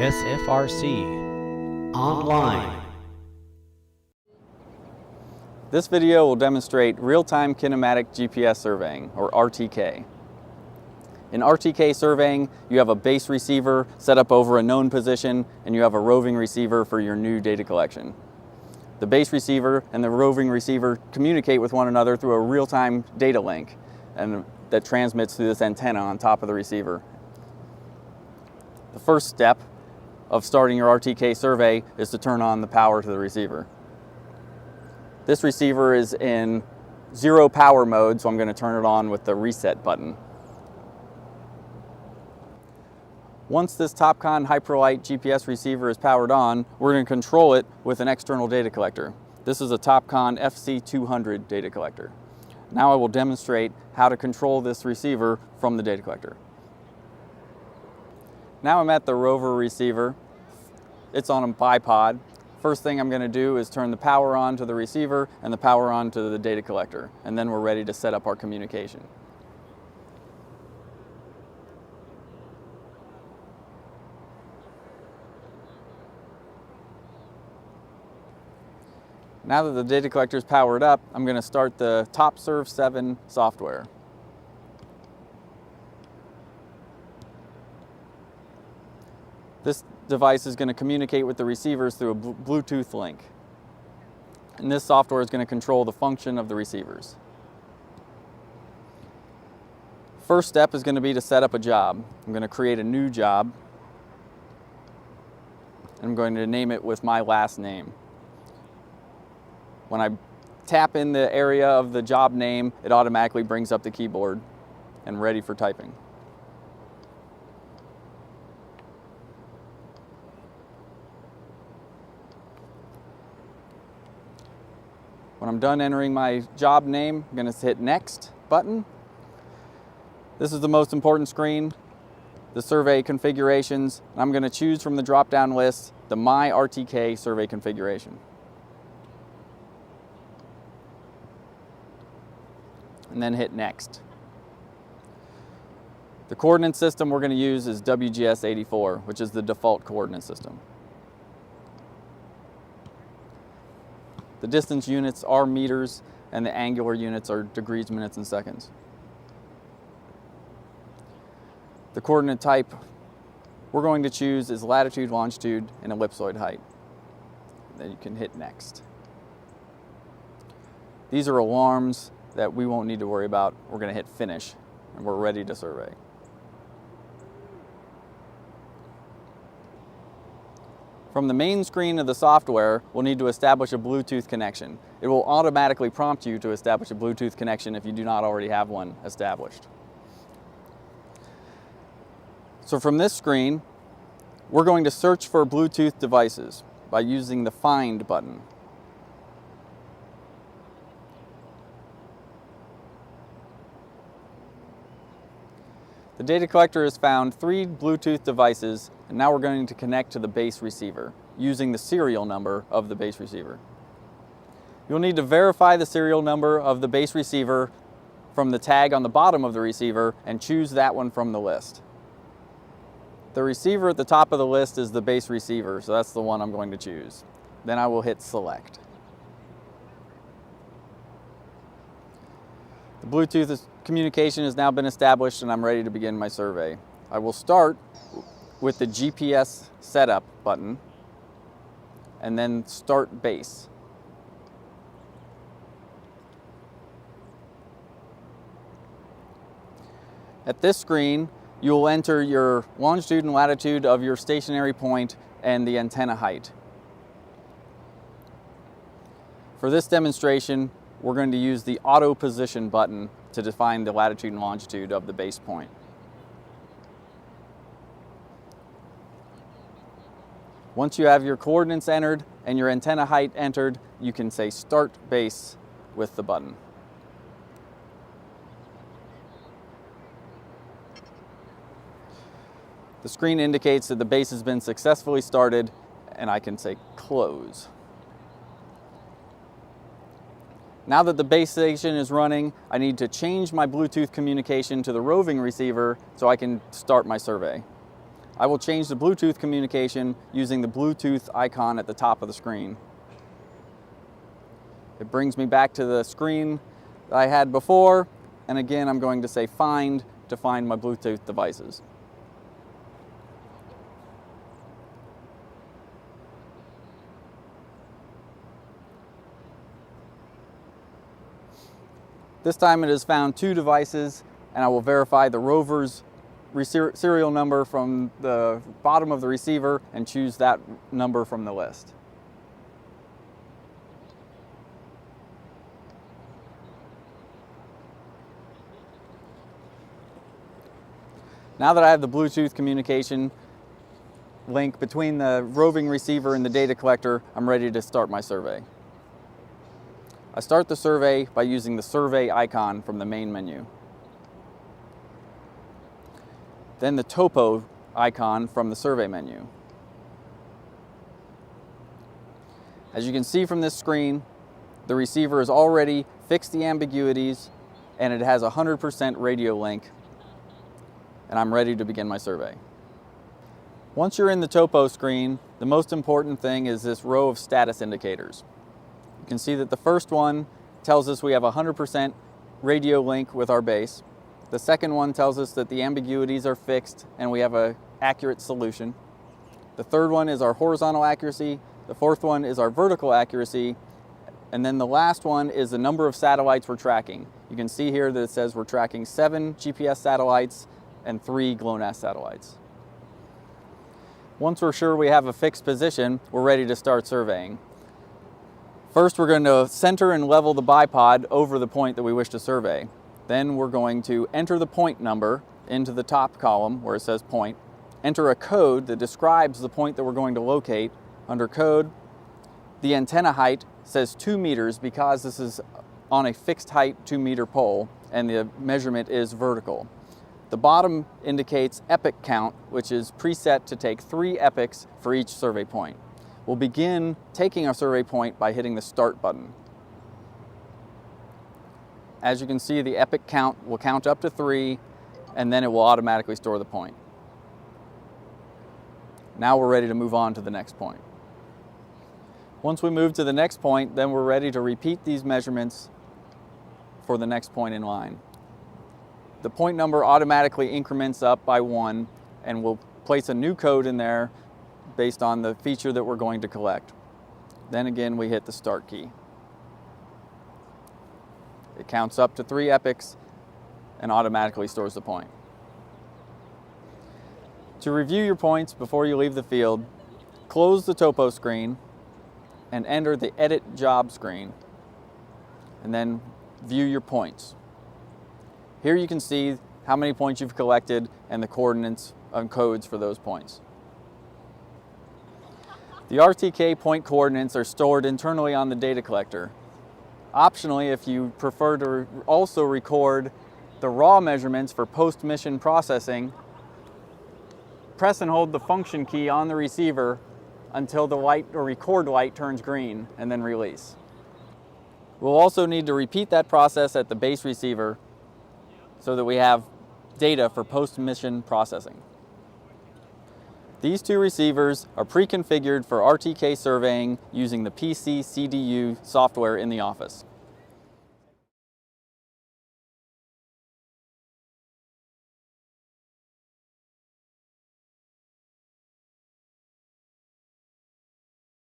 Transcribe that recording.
SFRC Online. This video will demonstrate real-time kinematic GPS surveying, or RTK. In RTK surveying, you have a base receiver set up over a known position, and you have a roving receiver for your new data collection. The base receiver and the roving receiver communicate with one another through a real-time data link, and that transmits through this antenna on top of the receiver. The first step of starting your RTK survey is to turn on the power to the receiver. This receiver is in zero power mode, so I'm going to turn it on with the reset button. Once this Topcon Hyperlight GPS receiver is powered on, we're going to control it with an external data collector. This is a Topcon FC200 data collector. Now I will demonstrate how to control this receiver from the data collector. Now I'm at the rover receiver. It's on a bipod. First thing I'm going to do is turn the power on to the receiver and the power on to the data collector, and then we're ready to set up our communication. Now that the data collector is powered up, I'm going to start the TopServe 7 software. This device is going to communicate with the receivers through a Bluetooth link. And this software is going to control the function of the receivers. First step is going to be to set up a job. I'm going to create a new job. I'm going to name it with my last name. When I tap in the area of the job name, it automatically brings up the keyboard and ready for typing. When I'm done entering my job name, I'm going to hit Next button. This is the most important screen, the survey configurations. I'm going to choose from the drop-down list the My RTK survey configuration. And then hit Next. The coordinate system we're going to use is WGS84, which is the default coordinate system. The distance units are meters, and the angular units are degrees, minutes, and seconds. The coordinate type we're going to choose is latitude, longitude, and ellipsoid height. Then you can hit Next. These are alarms that we won't need to worry about. We're going to hit Finish, and we're ready to survey. From the main screen of the software, we'll need to establish a Bluetooth connection. It will automatically prompt you to establish a Bluetooth connection if you do not already have one established. So from this screen, we're going to search for Bluetooth devices by using the Find button. The data collector has found 3 Bluetooth devices, and now we're going to connect to the base receiver using the serial number of the base receiver. You'll need to verify the serial number of the base receiver from the tag on the bottom of the receiver and choose that one from the list. The receiver at the top of the list is the base receiver, so that's the one I'm going to choose. Then I will hit Select. The Bluetooth communication has now been established, and I'm ready to begin my survey. I will start with the GPS setup button and then start base. At this screen, you will enter your longitude and latitude of your stationary point and the antenna height. For this demonstration, we're going to use the Auto Position button to define the latitude and longitude of the base point. Once you have your coordinates entered and your antenna height entered, you can say Start Base with the button. The screen indicates that the base has been successfully started, and I can say Close. Now that the base station is running, I need to change my Bluetooth communication to the roving receiver so I can start my survey. I will change the Bluetooth communication using the Bluetooth icon at the top of the screen. It brings me back to the screen that I had before, and again I'm going to say find to find my Bluetooth devices. This time it has found 2 devices, and I will verify the rover's serial number from the bottom of the receiver and choose that number from the list. Now that I have the Bluetooth communication link between the roving receiver and the data collector, I'm ready to start my survey. I start the survey by using the survey icon from the main menu. Then the topo icon from the survey menu. As you can see from this screen, the receiver has already fixed the ambiguities and it has 100% radio link, and I'm ready to begin my survey. Once you're in the topo screen, the most important thing is this row of status indicators. You can see that the first one tells us we have 100% radio link with our base. The second one tells us that the ambiguities are fixed and we have an accurate solution. The third one is our horizontal accuracy. The fourth one is our vertical accuracy. And then the last one is the number of satellites we're tracking. You can see here that it says we're tracking 7 GPS satellites and 3 GLONASS satellites. Once we're sure we have a fixed position, we're ready to start surveying. First, we're going to center and level the bipod over the point that we wish to survey. Then we're going to enter the point number into the top column where it says point, enter a code that describes the point that we're going to locate. Under code, the antenna height says 2 meters because this is on a fixed height 2-meter pole and the measurement is vertical. The bottom indicates epoch count, which is preset to take 3 epochs for each survey point. We'll begin taking our survey point by hitting the start button. As you can see, the epoch count will count up to 3 and then it will automatically store the point. Now we're ready to move on to the next point. Once we move to the next point, then we're ready to repeat these measurements for the next point in line. The point number automatically increments up by 1 and we'll place a new code in there based on the feature that we're going to collect. Then again, we hit the start key. It counts up to 3 epochs and automatically stores the point. To review your points before you leave the field, close the topo screen and enter the edit job screen and then view your points. Here you can see how many points you've collected and the coordinates and codes for those points. The RTK point coordinates are stored internally on the data collector. Optionally, if you prefer to also record the raw measurements for post-mission processing, press and hold the function key on the receiver until the light or record light turns green and then release. We'll also need to repeat that process at the base receiver so that we have data for post-mission processing. These 2 receivers are pre-configured for RTK surveying using the PC CDU software in the office.